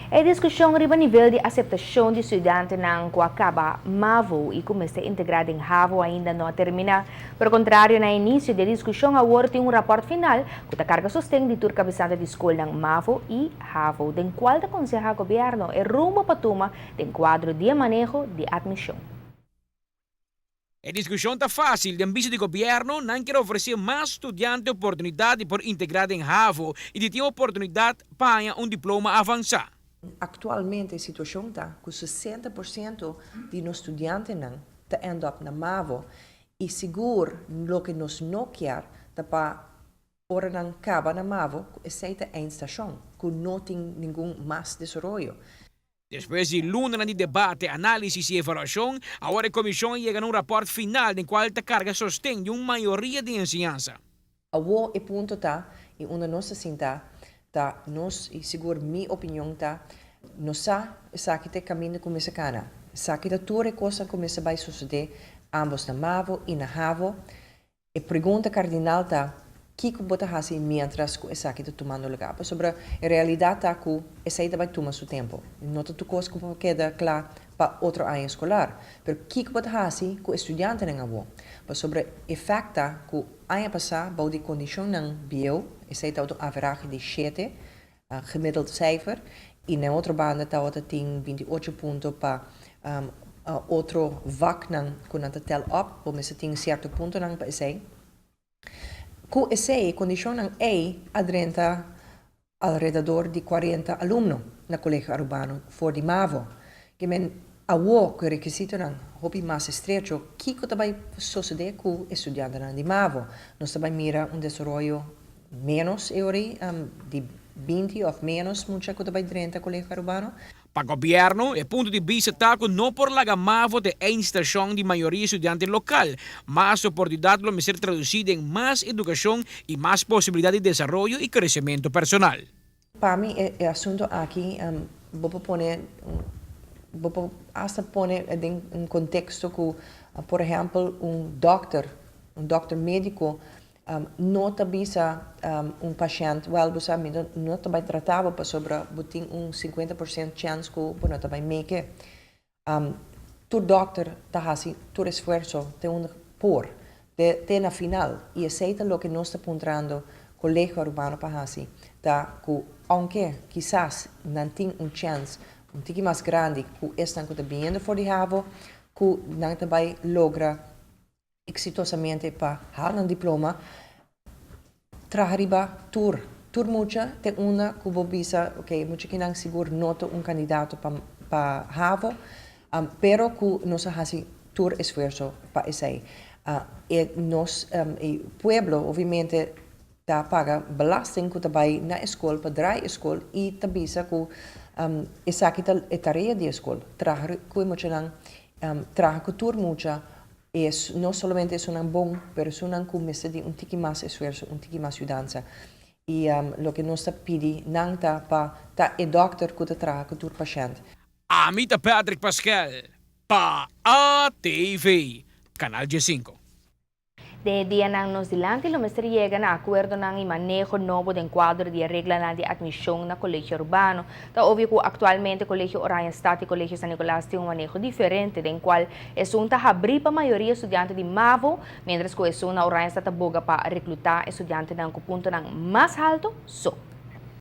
A discussão riba nível de aceitação de estudante ng Coacaba, MAVO e comece integrado em HAVO ainda não termina. Por contrário, na início da discussão, agora tem rapport final que carga sustém de tur cabeçada de escola ng MAVO e HAVO, den qual aconselha o governo e rumo para toma den quadro de manejo de admissão. A discussão está fácil. O vice de governo não quer oferecer mais estudantes oportunidade por integrar em HAVO e de ter oportunidade para um diploma avançado. Atualmente a situação está que 60% de nos estudantes não está end up na MAVO e seguro lo que nos não quer está para ora não acaba na MAVO aceita a estação que não tem nenhum mais desenvolvimento. Depois de luna de debate, análise e avaliação, agora a comissão chega a rapport final em qual a carga sostém de uma maioria de ensinança. O ponto está, e onde nós sentar, tá, nós, e seguro minha opinião está, nós sabe que caminho começa a cana. Sabe que toda coisa começa a suceder, ambos na MAVO e na HAVO. E pergunta cardinal está, o que você faz mientras que essa está tomando lugar? Sobre a realidade está que essa vai tomar seu tempo. Não é tudo coisa que queda claro para outro ano escolar. Mas o que você faz com o estudante não é bom. Sobre o efeito que o ano passado, para a condição não bio, essa está a average de 7, gemiddeld cijfer. E na outra banda está tem 28 pontos para outro vak não, que não tel op, porque você tem certo ponto não para esse. Com essa condição não é adrenta alrededor de 40 alunos no colégio urbano for de MAVO. Que men que requisito não hobby mais estreito, que vai suceder com o estudante de MAVO. Nós também mira desenvolvimento menos de 20 ou menos mucha que vai dentro do colégio urbano. Para o governo, o ponto de vista está que não por la MAVO de uma estação de maioria estudante local, mas a oportunidade de ser traduzida em mais educação e mais possibilidade de desenvolvimento e crescimento personal. Para mim, o assunto aqui, vou hasta poner em um contexto que, por exemplo, doctor médico, não avisa paciente, você não vai tratar sobre tem 50% chance que não vai make. Tu doctor está fazendo tu esforço, tem por, tem na final, e aceita o que nós estamos encontrando colégio urbano para fazer, tá, que aunque quizás não tem chance um pouco mais grande que estão vindo for de HAVO, que não vai lograr exitosamente para ter um diploma, trabalhar tur mucha, tem uma que vou bisa, mucha que não seguro nota candidato para HAVO, pero que nós fazemos tur esforço para esse. E nós, o pueblo, obviamente, tá paga belasting que vai na escola, para dar escola, e tá bisa que essa aqui é tarefa de escola. Trabalhar com emocional, trabalhar com tur mucha, não somente é um bom, mas é começa de pouco mais esforço, pouco mais ajudança. E o que nós pedimos não está para o doctor que trabalha com o paciente. Amita Patrick Pascal, para ATV, Canal G5. De dia nang nos dilante, lo mestre llega na acuerdo ng manejo novo del quadro de regla na de admisión na colegio urbano. Ta obvio que actualmente colegio Orion State y colegio San Nicolás tiene un manejo diferente, del cual es un abrir para mayoría estudiantes de MAVO, mientras que es una Orion State boga para reclutar estudiantes ng punto ng más alto.